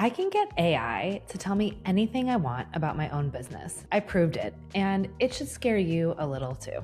I can get AI to tell me anything I want about my own business. I proved it, and it should scare you a little too.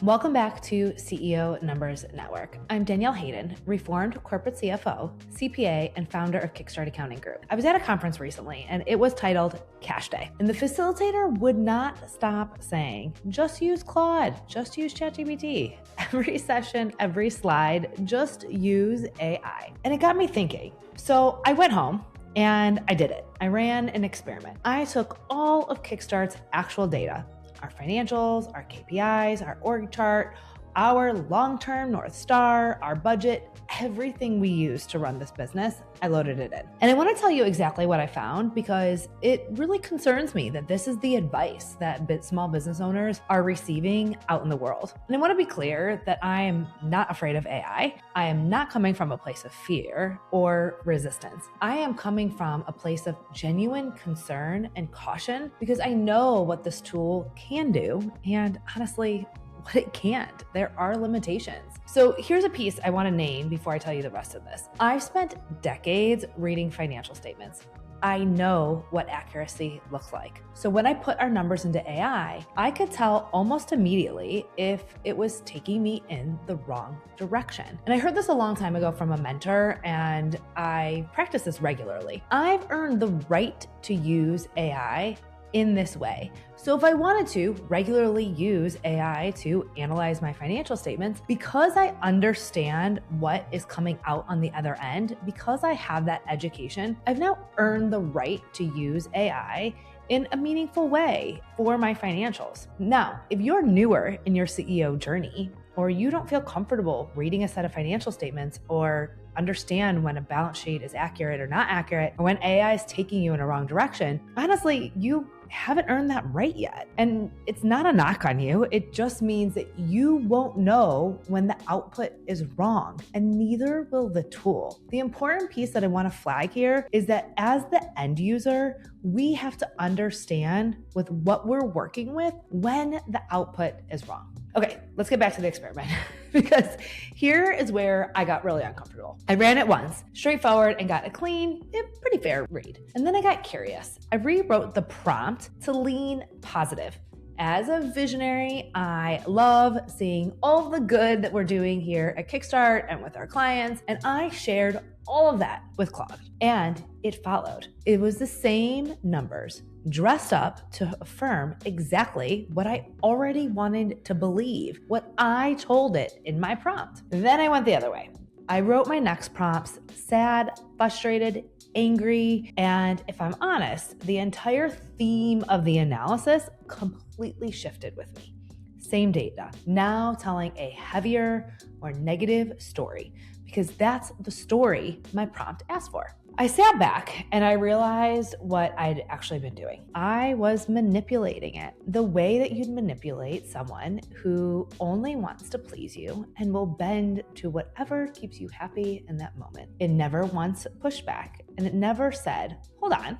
Welcome back to CEO Numbers Network. I'm Danielle Hayden, reformed corporate CFO, CPA, and founder of Kickstart Accounting Group. I was at a conference recently, and it was titled Cash Day. And the facilitator would not stop saying, just use Claude, just use ChatGPT. Every session, every slide, just use AI. And it got me thinking. So I went home and I did it. I ran an experiment. I took all of Kickstart's actual data, our financials, our KPIs, our org chart, our long-term North Star, our budget, everything we use to run this business, I loaded it in. And I want to tell you exactly what I found because it really concerns me that this is the advice that small business owners are receiving out in the world. And I want to be clear that I am not afraid of AI. I am not coming from a place of fear or resistance. I am coming from a place of genuine concern and caution because I know what this tool can do and honestly, what it can't. There are limitations. So here's a piece I want to name before I tell you the rest of this. I've spent decades reading financial statements. I know what accuracy looks like. So when I put our numbers into AI, I could tell almost immediately if it was taking me in the wrong direction. And I heard this a long time ago from a mentor, and I practice this regularly. I've earned the right to use AI in this way. So if I wanted to regularly use AI to analyze my financial statements, because I understand what is coming out on the other end, because I have that education, I've now earned the right to use AI in a meaningful way for my financials. Now, if you're newer in your CEO journey, or you don't feel comfortable reading a set of financial statements or understand when a balance sheet is accurate or not accurate, or when AI is taking you in a wrong direction, honestly, you haven't earned that right yet. And it's not a knock on you. It just means that you won't know when the output is wrong, and neither will the tool. The important piece that I want to flag here is that as the end user, we have to understand with what we're working with when the output is wrong. Okay, let's get back to the experiment because here is where I got really uncomfortable. I ran it once, straightforward, and got a clean, pretty fair read. And then I got curious. I rewrote the prompt to lean positive. As a visionary, I love seeing all the good that we're doing here at Kickstart and with our clients, and I shared all of that with Claude, and it followed. It was the same numbers, dressed up to affirm exactly what I already wanted to believe, what I told it in my prompt. Then I went the other way. I wrote my next prompts sad, frustrated, angry, and if I'm honest, the entire theme of the analysis completely shifted with me. Same data, now telling a heavier or negative story, because that's the story my prompt asked for. I sat back and I realized what I'd actually been doing. I was manipulating it the way that you'd manipulate someone who only wants to please you and will bend to whatever keeps you happy in that moment. It never once pushed back, and it never said, hold on,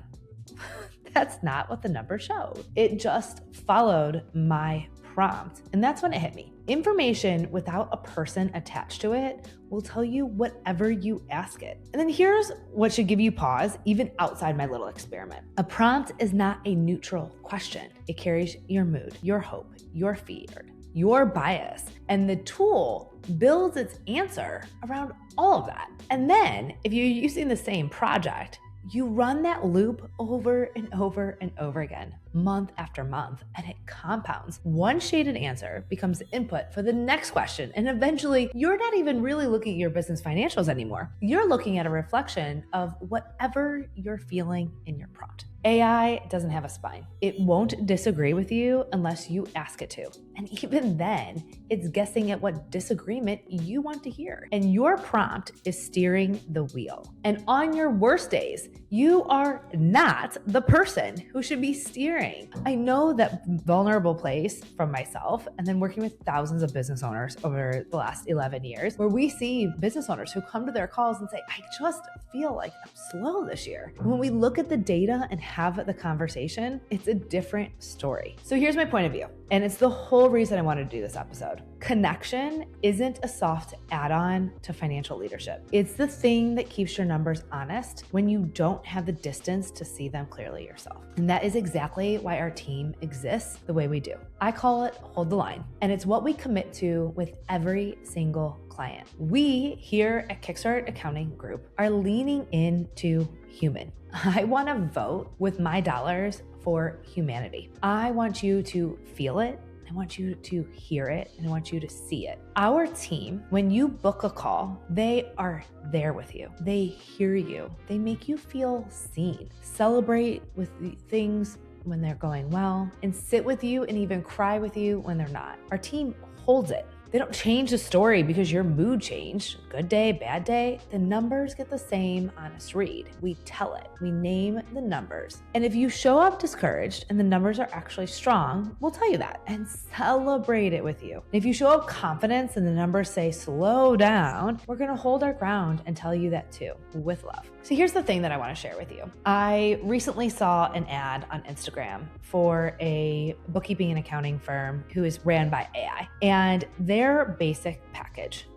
that's not what the number showed. It just followed my prompt. And that's when it hit me. Information without a person attached to it will tell you whatever you ask it. And then here's what should give you pause, even outside my little experiment. A prompt is not a neutral question. It carries your mood, your hope, your fear, your bias, and the tool builds its answer around all of that. And then if you're using the same project, you run that loop over and over and over again, month after month, and it compounds. One shaded answer becomes the input for the next question, and eventually you're not even really looking at your business financials anymore. You're looking at a reflection of whatever you're feeling in your prompt. AI doesn't have a spine. It won't disagree with you unless you ask it to. And even then, it's guessing at what disagreement you want to hear. And your prompt is steering the wheel. And on your worst days, you are not the person who should be steering. I know that vulnerable place from myself, and then working with thousands of business owners over the last 11 years, where we see business owners who come to their calls and say, I just feel like I'm slow this year. And when we look at the data and have the conversation, it's a different story. So here's my point of view. And it's the whole reason I wanted to do this episode. Connection isn't a soft add-on to financial leadership. It's the thing that keeps your numbers honest when you don't have the distance to see them clearly yourself. And that is exactly why our team exists the way we do. I call it hold the line. And it's what we commit to with every single client. We here at Kickstart Accounting Group are leaning into human. I want to vote with my dollars for humanity. I want you to feel it. I want you to hear it, and I want you to see it. Our team, when you book a call, they are there with you. They hear you. They make you feel seen. Celebrate with the things when they're going well, and sit with you and even cry with you when they're not. Our team holds it. They don't change the story because your mood changed. Good day, bad day. The numbers get the same honest read. We tell it. We name the numbers. And if you show up discouraged and the numbers are actually strong, we'll tell you that and celebrate it with you. If you show up confident and the numbers say slow down, we're going to hold our ground and tell you that too, with love. So here's the thing that I want to share with you. I recently saw an ad on Instagram for a bookkeeping and accounting firm who is ran by AI. And their basic package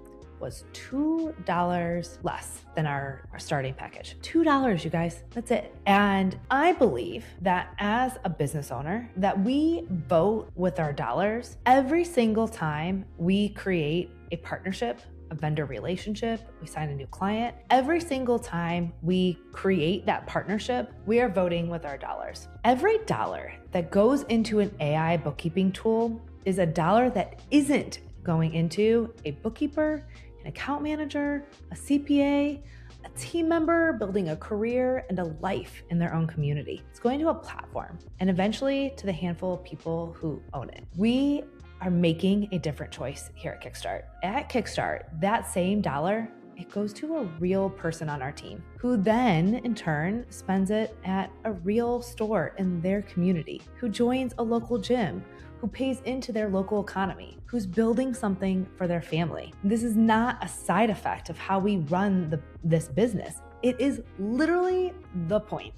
was $2 less than our starting package. $2, you guys, that's it. And I believe that as a business owner, that we vote with our dollars every single time we create a partnership, a vendor relationship, we sign a new client. Every single time we create that partnership, we are voting with our dollars. Every dollar that goes into an AI bookkeeping tool is a dollar that isn't going into a bookkeeper, an account manager, a CPA, a team member building a career and a life in their own community. It's going to a platform and eventually to the handful of people who own it. We are making a different choice here at Kickstart. At Kickstart, that same dollar, it goes to a real person on our team who then in turn spends it at a real store in their community, who joins a local gym, who pays into their local economy, who's building something for their family. This is not a side effect of how we run this business. It is literally the point.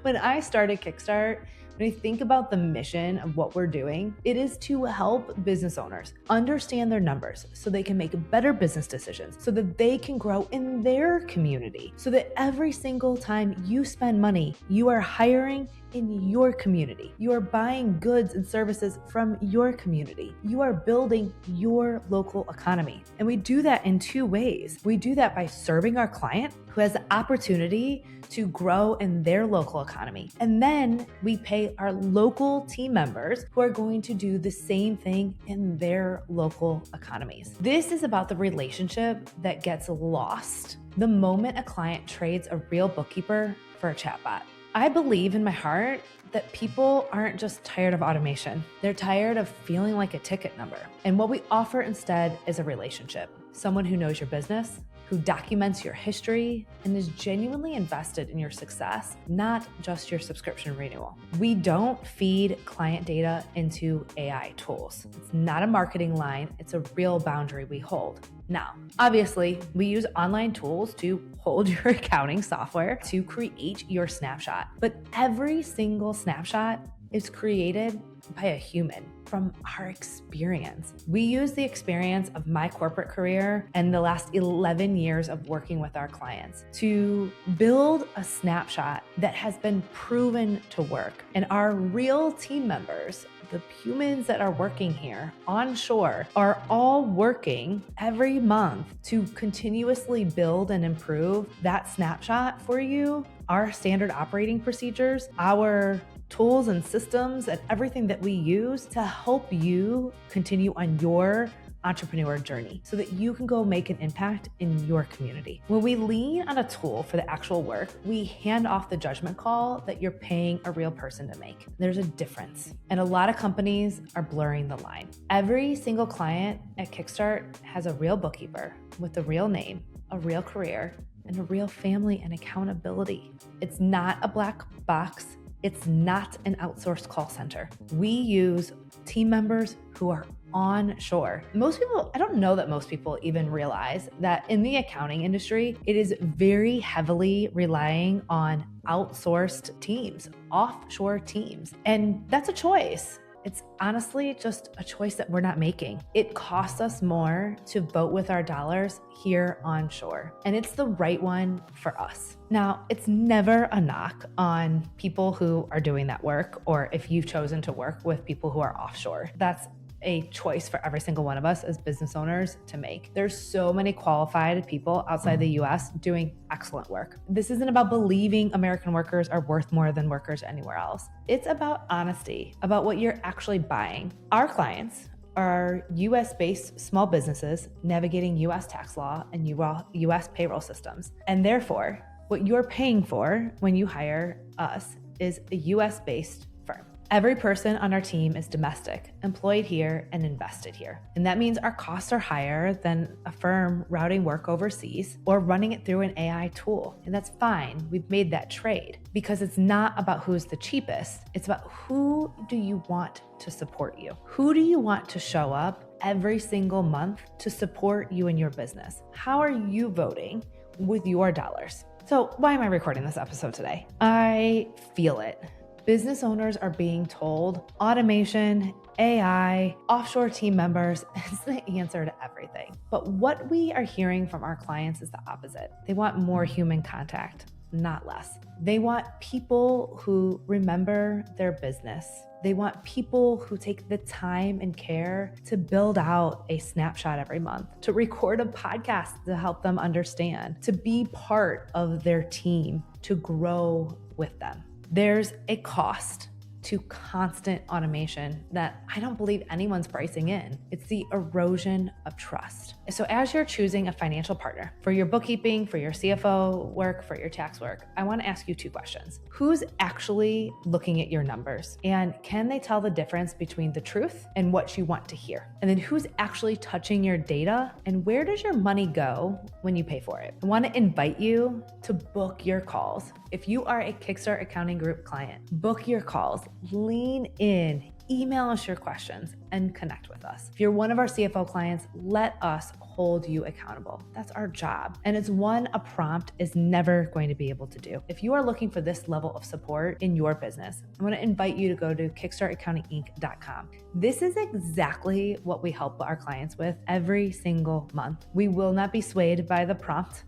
When I started Kickstart, when I think about the mission of what we're doing, it is to help business owners understand their numbers so they can make better business decisions, so that they can grow in their community, so that every single time you spend money, you are hiring in your community. You are buying goods and services from your community. You are building your local economy. And we do that in two ways. We do that by serving our client who has the opportunity to grow in their local economy. And then we pay our local team members who are going to do the same thing in their local economies. This is about the relationship that gets lost the moment a client trades a real bookkeeper for a chatbot. I believe in my heart that people aren't just tired of automation. They're tired of feeling like a ticket number. And what we offer instead is a relationship. Someone who knows your business, who documents your history, and is genuinely invested in your success, not just your subscription renewal. We don't feed client data into AI tools. It's not a marketing line, it's a real boundary we hold. Now, obviously, we use online tools to hold your accounting software to create your snapshot, but every single snapshot is created by a human from our experience. We use the experience of my corporate career and the last 11 years of working with our clients to build a snapshot that has been proven to work. And our real team members, the humans that are working here onshore, are all working every month to continuously build and improve that snapshot for you, our standard operating procedures, our tools and systems, and everything that we use to help you continue on your entrepreneur journey so that you can go make an impact in your community. When we lean on a tool for the actual work, we hand off the judgment call that you're paying a real person to make. There's a difference. And a lot of companies are blurring the line. Every single client at Kickstart has a real bookkeeper with a real name, a real career, and a real family and accountability. It's not a black box. It's not an outsourced call center. We use team members who are onshore. Most people, I don't know that most people even realize that in the accounting industry, it is very heavily relying on outsourced teams, offshore teams. And that's a choice. It's honestly just a choice that we're not making. It costs us more to vote with our dollars here onshore, and it's the right one for us. Now, it's never a knock on people who are doing that work, or if you've chosen to work with people who are offshore. That's a choice for every single one of us as business owners to make. There's so many qualified people outside the US doing excellent work. This isn't about believing American workers are worth more than workers anywhere else. It's about honesty, about what you're actually buying. Our clients are US-based small businesses navigating US tax law and US payroll systems. And therefore, what you're paying for when you hire us is a US-based firm. Every person on our team is domestic, employed here, and invested here. And that means our costs are higher than a firm routing work overseas or running it through an AI tool. And that's fine. We've made that trade because it's not about who's the cheapest. It's about who do you want to support you? Who do you want to show up every single month to support you in your business? How are you voting with your dollars? So why am I recording this episode today? I feel it. Business owners are being told automation, AI, offshore team members is the answer to everything. But what we are hearing from our clients is the opposite. They want more human contact, not less. They want people who remember their business. They want people who take the time and care to build out a snapshot every month, to record a podcast to help them understand, to be part of their team, to grow with them. There's a cost to constant automation that I don't believe anyone's pricing in. It's the erosion of trust. So as you're choosing a financial partner for your bookkeeping, for your CFO work, for your tax work, I want to ask you two questions. Who's actually looking at your numbers? And can they tell the difference between the truth and what you want to hear? And then who's actually touching your data? And where does your money go when you pay for it? I want to invite you to book your calls. If you are a Kickstart Accounting Group client, book your calls. Lean in, email us your questions, and connect with us. If you're one of our CFO clients, let us hold you accountable. That's our job. And it's one a prompt is never going to be able to do. If you are looking for this level of support in your business, I want to invite you to go to kickstartaccountinginc.com. This is exactly what we help our clients with every single month. We will not be swayed by the prompt.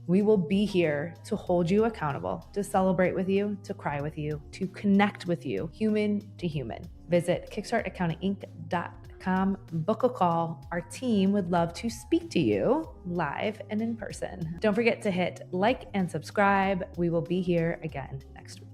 We will be here to hold you accountable, to celebrate with you, to cry with you, to connect with you, human to human. Visit kickstartaccountinginc.com, book a call. Our team would love to speak to you live and in person. Don't forget to hit like and subscribe. We will be here again next week.